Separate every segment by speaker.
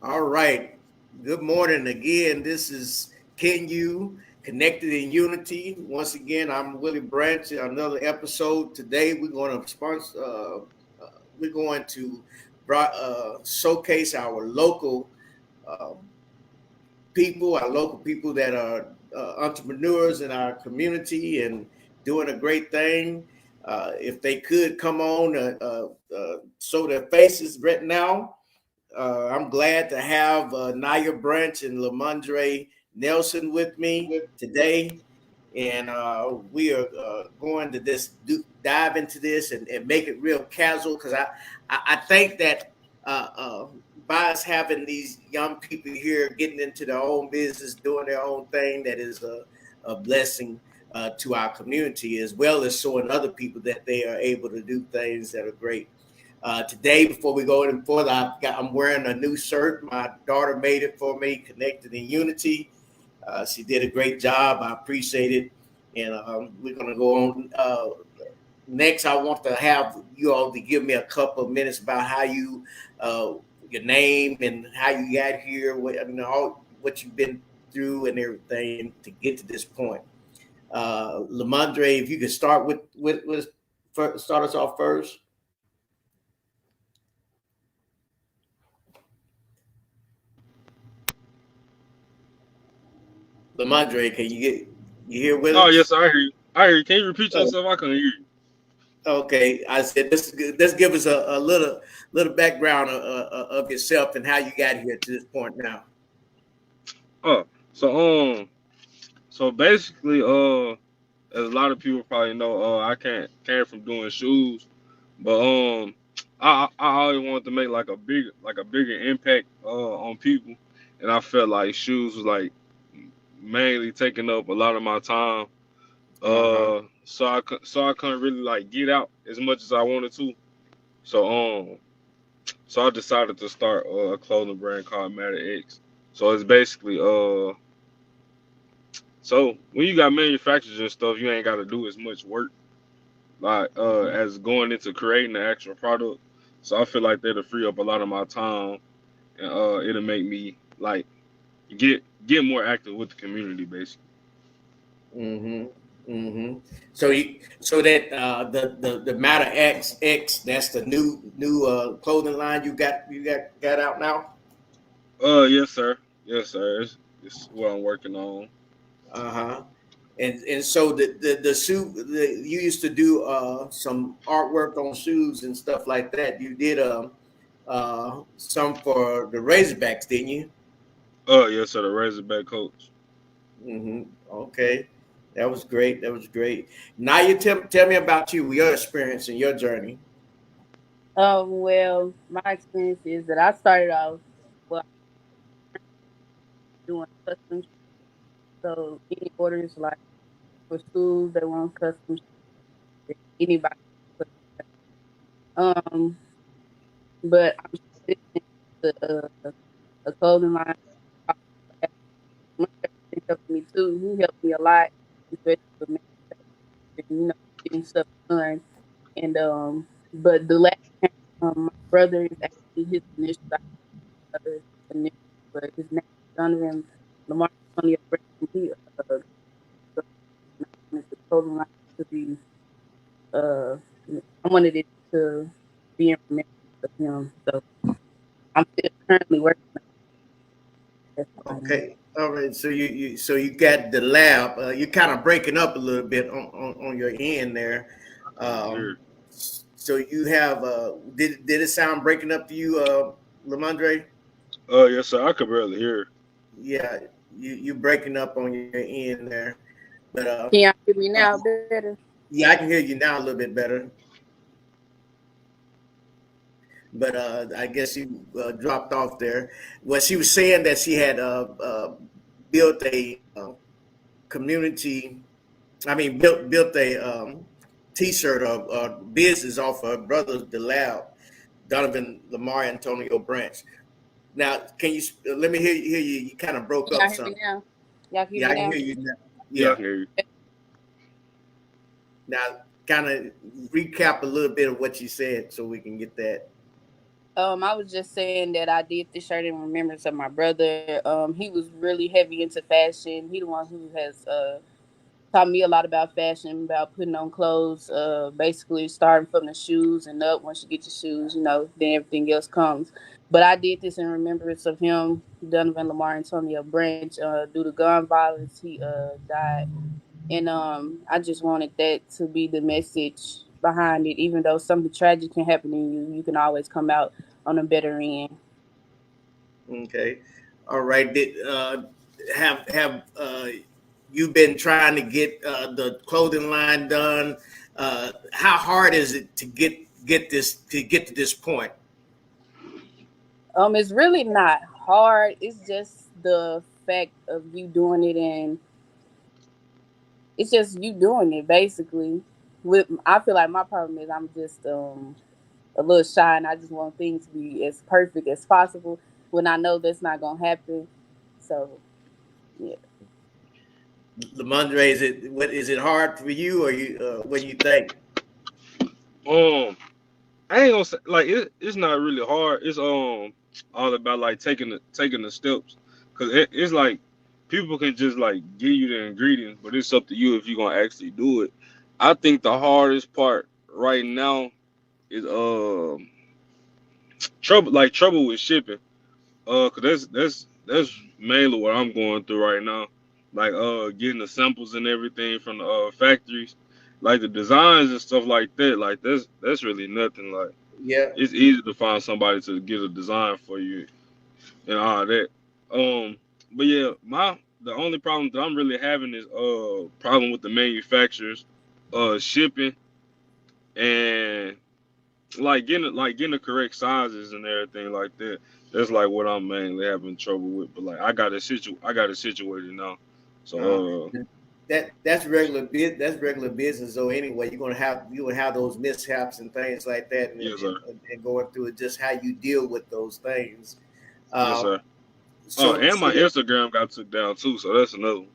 Speaker 1: All right. Good morning again. This is KINU, Connected in Unity. Once again, I'm Willie Branch. Another episode today. We're going to showcase our local people that are entrepreneurs in our community and doing a great thing. If they could come on, show their faces right now. I'm glad to have Nyiah Branch and Lamondre Nelson with me today. And we are going to dive into this and make it real casual because I think that by us having these young people here getting into their own business, doing their own thing, that is a blessing to our community, as well as showing other people that they are able to do things that are great. Today, before we go any further, I'm wearing a new shirt. My daughter made it for me, Connected in Unity. She did a great job. I appreciate it. And we're going to go on. Next, I want to have you all to give me a couple of minutes about how your name and how you got here, what you've been through and everything to get to this point. Lamondre, if you could start start us off first. Lamondre, you here with
Speaker 2: Oh
Speaker 1: us?
Speaker 2: yes, I hear you. I hear you. Can you repeat
Speaker 1: Oh,
Speaker 2: yourself? I couldn't hear you.
Speaker 1: okay, I said let's give us a little background of yourself and how you got here to this point now.
Speaker 2: Oh, so so basically, as a lot of people probably know, I can't came from doing shoes, but I always wanted to make like a bigger impact on people, and I felt like shoes was like mainly taking up a lot of my time.
Speaker 1: Uh huh.
Speaker 2: So I couldn't really like get out as much as I wanted to. So so I decided to start a clothing brand called Matter X. So it's basically so when you got manufacturers and stuff, you ain't got to do as much work like as going into creating the actual product. So I feel like that'll free up a lot of my time, and it'll make me like get more active with the community basically.
Speaker 1: Mm-hmm. Mm-hmm. So that the Matter X, that's the new clothing line you got out now.
Speaker 2: Yes sir, yes sir. It's what I'm working on.
Speaker 1: Uh huh. And so the shoe you used to do some artwork on shoes and stuff like that. You did some for the Razorbacks, didn't you?
Speaker 2: Yes sir, the Razorback coach.
Speaker 1: Mm-hmm. Okay, that was great. That was great. Now you tell me about your experience and your journey.
Speaker 3: Well, my experience is that I started off well doing custom. So any orders like for schools, they want custom. Anybody, um, but I'm transitioning to a clothing line. My husband helped me too. He helped me a lot, especially with manufacturing, getting stuff done. And but the last my brother is actually his initial brother initial, but his name is Donovan Lamar Antonio Brown. He wanted the clothing line to be uh I wanted it to be in remembrance of him. So I'm still currently working on that line.
Speaker 1: Okay. All right. So you got the lab. You're kind of breaking up a little bit on your end there.
Speaker 2: I can hear.
Speaker 1: Um, so you have did it sound breaking up to you, Lamondre?
Speaker 2: Yes sir, I could barely hear.
Speaker 1: Yeah, you breaking up on your end there. But
Speaker 3: Can y'all hear me
Speaker 1: uh,
Speaker 3: now better?
Speaker 1: yeah, I can hear you now a little bit better. But I guess you dropped off there. Well, she was saying that she had built a community. I mean, built a T-shirt or business off her brother's DeLab, Donovan Lamar Antonio Branch. Now, can you let me hear you? You kind of broke
Speaker 3: Can
Speaker 1: up
Speaker 3: y'all hear me
Speaker 1: some.
Speaker 3: now? Y'all can hear
Speaker 1: Yeah,
Speaker 3: me
Speaker 1: I can
Speaker 3: now?
Speaker 1: hear you now.
Speaker 2: Yeah, I
Speaker 1: Yeah.
Speaker 2: can hear you.
Speaker 1: Now, kind of recap a little bit of what you said so we can get that.
Speaker 3: I was just saying that I did this shirt in remembrance of my brother. He was really heavy into fashion. He the one who has taught me a lot about fashion, about putting on clothes. Basically starting from the shoes and up. Once you get your shoes, then everything else comes. But I did this in remembrance of him, Donovan Lamar Antonio Branch. Due to gun violence, he died, and I just wanted that to be the message behind it. Even though something tragic can happen to you, you can always come out on a better end.
Speaker 1: Okay. All right. Did have you been trying to get the clothing line done? How hard is it to get to this point?
Speaker 3: It's really not hard. It's just the fact of you doing it, and it's just you doing it basically. With I feel like my problem is I'm just a little shy, and I just want things to be as perfect as possible when I know that's not gonna happen. So yeah.
Speaker 1: Lamondre, is it hard for you, or you what do you think?
Speaker 2: I ain't gonna say like it's not really hard. It's all about like taking the steps, cause it's like people can just like give you the ingredients, but it's up to you if you're gonna actually do it. I think the hardest part right now is trouble with shipping. Cause that's mainly what I'm going through right now. Like getting the samples and everything from the factories, like the designs and stuff like that. Like that's really nothing. Like
Speaker 1: Yeah.
Speaker 2: it's easy to find somebody to get a design for you and all that. But yeah, the only problem that I'm really having is problem with the manufacturers, shipping and like getting the correct sizes and everything like that. That's like what I'm mainly having trouble with. But like I got it situated now.
Speaker 1: Uh,
Speaker 2: So
Speaker 1: that's regular business. So anyway, you gonna have those mishaps and things like that,
Speaker 2: yes sir,
Speaker 1: and going through it, just how you deal with those things.
Speaker 2: yes
Speaker 1: Uh,
Speaker 2: sir. Oh,
Speaker 1: so,
Speaker 2: and
Speaker 1: so
Speaker 2: my Instagram got took down too, so that's another one.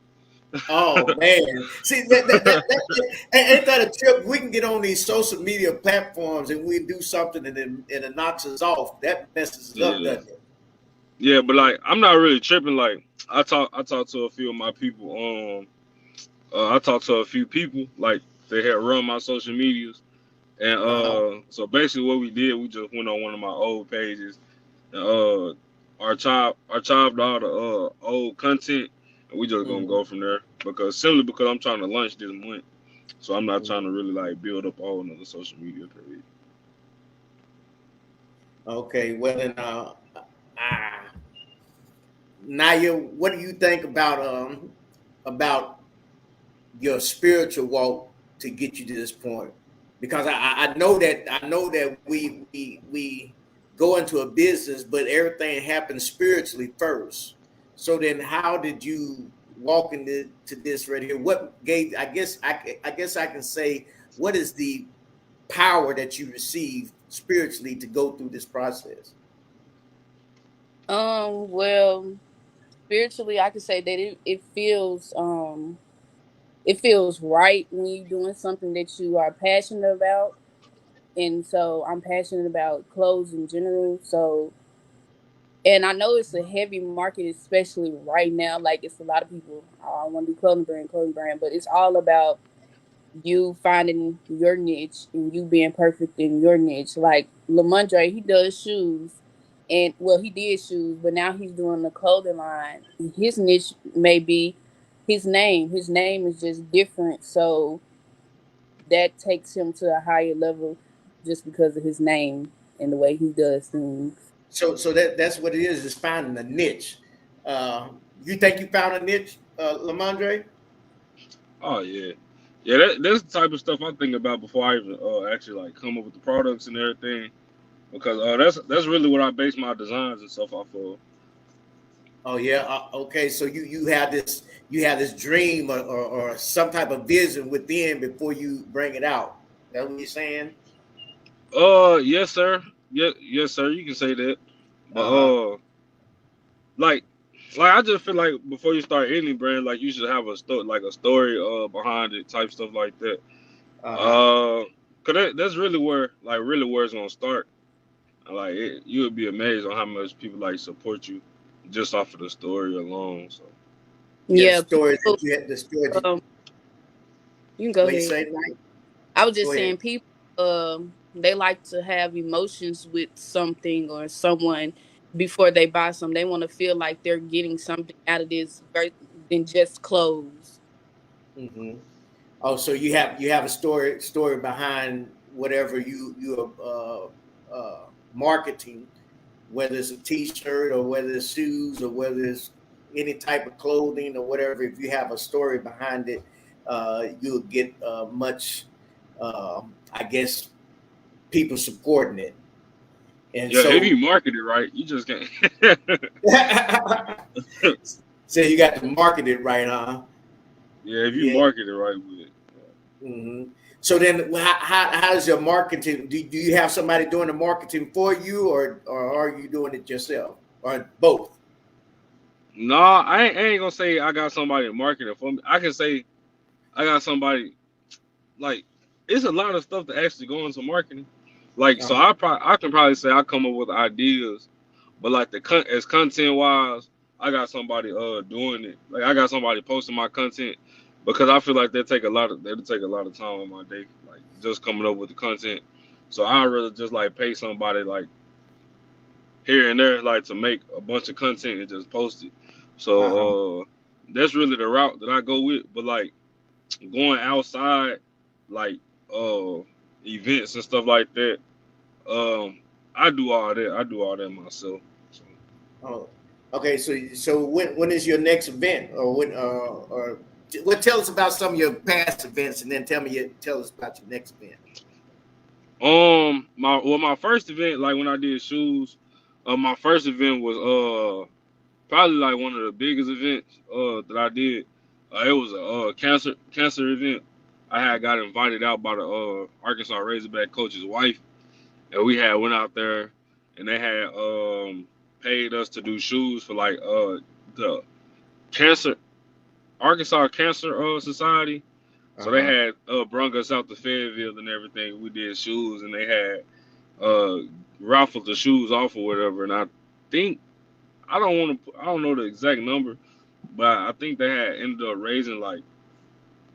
Speaker 1: oh man, see ain't that a trip? We can get on these social media platforms and we do something, and it knocks us off. That messes us up,
Speaker 2: Yeah.
Speaker 1: doesn't it?
Speaker 2: Yeah, but like I'm not really tripping. Like I talked to a few of my people. I talked to a few people like they had run my social medias, and
Speaker 1: Uh-huh.
Speaker 2: so basically what we did, we just went on one of my old pages, and archived all the old content, and we just gonna
Speaker 1: Mhm.
Speaker 2: go from there because I'm trying to launch this month, so I'm not
Speaker 1: Mhm.
Speaker 2: trying to really like build up a whole another social media page.
Speaker 1: Okay, well then, Nyiah, what do you think about your spiritual walk to get you to this point? Because I know that we go into a business, but everything happens spiritually first. So then, how did you walk into to this right here? What gave? I guess I can say, what is the power that you received spiritually to go through this process?
Speaker 3: Well, spiritually, I could say that it feels right when you're doing something that you are passionate about. And so I'm passionate about clothes in general. So, and I know it's a heavy market, especially right now. Like it's a lot of people, oh, I want to do clothing brand, but it's all about you finding your niche and you being perfect in your niche. Like Lamondre, he does shoes, and well, he did shoes, but now he's doing the clothing line. His niche may be his name. His name is just different, so that takes him to a higher level just because of his name and the way he does things.
Speaker 1: So that's what it is finding a niche. You think you found a niche, Lamondre?
Speaker 2: Oh yeah, yeah. That's the type of stuff I think about before I even actually like come up with the products and everything. Because that's really what I base my designs and stuff off of.
Speaker 1: Oh yeah. Okay. So you have this dream, or some type of vision within before you bring it out. That what you're saying?
Speaker 2: Yes sir. Yes sir. You can say that. But
Speaker 1: Uh huh.
Speaker 2: like I just feel like before you start any brand, like you should have a story behind it, type stuff like that.
Speaker 1: Uh huh.
Speaker 2: Uh, cause that's really where it's gonna start. Like you would be amazed on how much people like support you just off of the story alone. So
Speaker 1: Yeah, the
Speaker 3: Yeah,
Speaker 1: stories
Speaker 3: people,
Speaker 1: that you had, the stories that
Speaker 3: you can go
Speaker 1: what you
Speaker 3: ahead.
Speaker 1: say, Mike?
Speaker 3: I was
Speaker 1: Go
Speaker 3: just
Speaker 1: ahead.
Speaker 3: saying people they like to have emotions with something or someone before they buy something. They want to feel like they're getting something out of this than just clothes.
Speaker 1: Mm-hmm. Oh, so you have a story behind whatever you are marketing, whether it's a T-shirt or whether it's shoes or whether it's any type of clothing or whatever. If you have a story behind it, you'll get much, I guess, people supporting it. And
Speaker 2: yeah, if you
Speaker 1: so,
Speaker 2: market it right, you just can't.
Speaker 1: so you got to market it right, huh?
Speaker 2: Yeah, if you
Speaker 1: Yeah.
Speaker 2: market it right with it.
Speaker 1: Hmm. So then, how does your marketing? Do you have somebody doing the marketing for you, or are you doing it yourself, or both?
Speaker 2: No, I ain't gonna say I got somebody marketing for me. I can say I got somebody like it's a lot of stuff to actually go into marketing. Like so, I can probably say I come up with ideas, but like as content wise, I got somebody doing it. Like I got somebody posting my content because I feel like they'll take a lot of time on my day, like just coming up with the content. So I'd rather just like pay somebody like here and there, like to make a bunch of content and just post it.
Speaker 1: Uh-huh.
Speaker 2: So that's really the route that I go with. But like going outside, like uh events and stuff like that, um, I do all that. I do all that myself. So,
Speaker 1: Oh, okay. So when is your next event, or when or well, tell us about some of your past events, and then tell us about your next event.
Speaker 2: my first event, like when I did shoes, my first event was probably like one of the biggest events that I did. It was a cancer event. I had got invited out by the Arkansas Razorback coach's wife, and we had went out there, and they had paid us to do shoes for like the cancer Arkansas Cancer Society. So they
Speaker 1: Uh-huh.
Speaker 2: had brung us out to Fayetteville and everything. We did shoes, and they had uh raffled the shoes off or whatever. And I think I don't know the exact number, but I think they had ended up raising like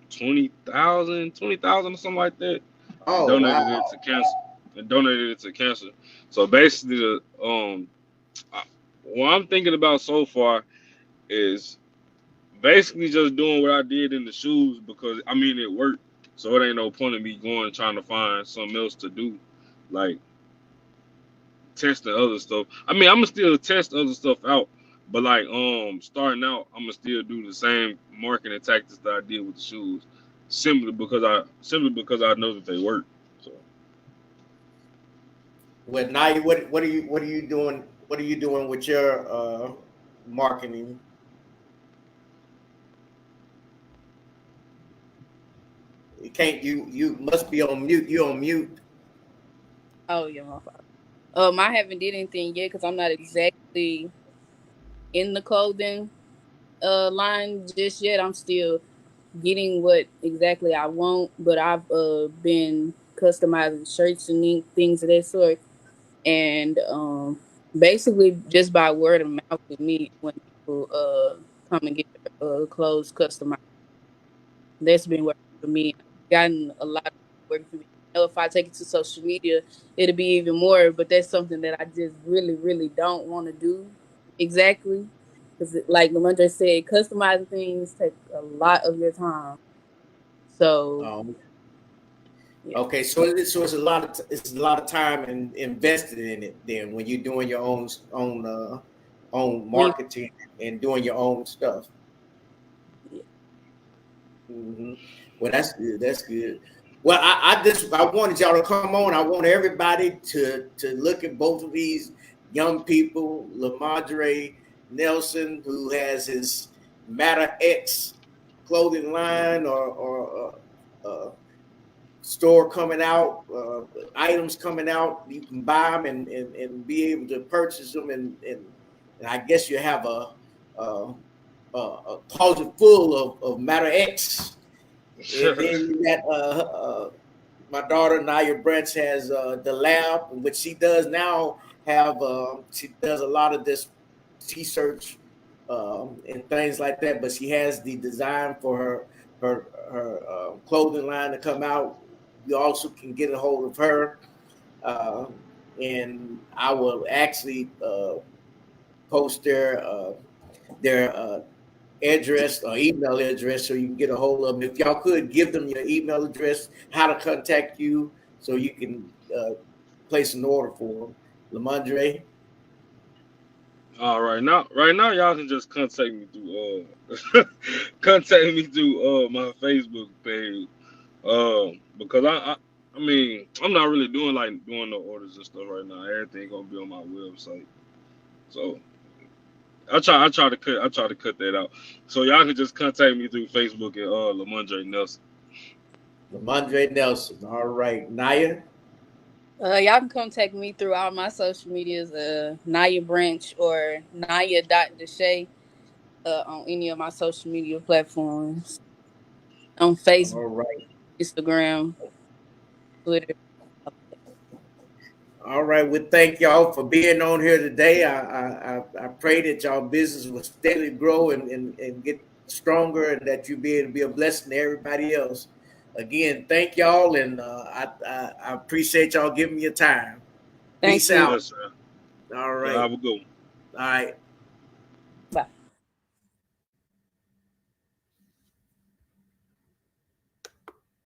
Speaker 2: 20,000 or something like that, and
Speaker 1: Oh
Speaker 2: donated it
Speaker 1: wow.
Speaker 2: to cancer. So basically, I, what I'm thinking about so far is basically just doing what I did in the shoes because I mean it worked. So it ain't no point in me going trying to find something else to do, like testing other stuff. I mean, I'm gonna still test other stuff out, but like starting out, I'm gonna still do the same marketing tactics that I did with the shoes, simply because I know that they work. So
Speaker 1: Well, now what are you doing? What are you doing with your marketing? You can't. You must be on mute. You on mute.
Speaker 3: Oh yeah, my fault. I haven't did anything yet because I'm not exactly in the clothing line just yet. I'm still getting what exactly I want, but I've been customizing shirts and things of that sort, and basically just by word of mouth with me when people come and get their clothes customized. That's been working for me. I've gotten a lot of work for me. I know if I take it to social media, it'll be even more. But that's something that I just really, really don't want to do exactly. Because, like Maundre said, customizing things take a lot of your time. So,
Speaker 1: Um,
Speaker 3: yeah,
Speaker 1: okay, so it's a lot of time invested in it. Then when you're doing your own
Speaker 3: when
Speaker 1: marketing and doing your own stuff.
Speaker 3: yeah,
Speaker 1: Hmm. Well, that's good. That's good. Well, I wanted y'all to come on. I want everybody to look at both of these young people, Lamadre Nelson, who has his Matter X clothing line or store coming out, items coming out. You can buy them and be able to purchase them, and I guess you have a closet full of Matter X, and then you got my daughter Nyiah Branch has the lab, which she does now have. She does a lot of this research and things like that. But she has the design for her clothing line to come out. You also can get a hold of her, and I will actually post their address or email address so you can get a hold of them. If y'all could give them your email address, how to contact you, so you can place an order for them. Maundre.
Speaker 2: Right now, y'all can just contact me through my Facebook page. Because I mean, I'm not really doing no orders and stuff right now. Everything gonna be on my website. So I try to cut that out. So y'all can just contact me through Facebook at Maundre Nelson.
Speaker 1: Maundre Nelson. All right. Nyiah.
Speaker 3: Y'all can contact me through all my social medias, Nyiah Branch or Nyiah.Deshay, on any of my social media platforms. On Facebook,
Speaker 1: All right.
Speaker 3: Instagram, Twitter.
Speaker 1: All right. Well, thank y'all for being on here today. I pray that y'all business will steadily grow and get stronger, and that you be able to be a blessing to everybody else. Again, thank y'all, and I appreciate y'all giving me your time.
Speaker 3: Thank
Speaker 1: Peace
Speaker 3: you.
Speaker 1: out.
Speaker 2: Yes, sir.
Speaker 1: All
Speaker 2: Y'all
Speaker 1: right.
Speaker 2: have a good one.
Speaker 1: All right.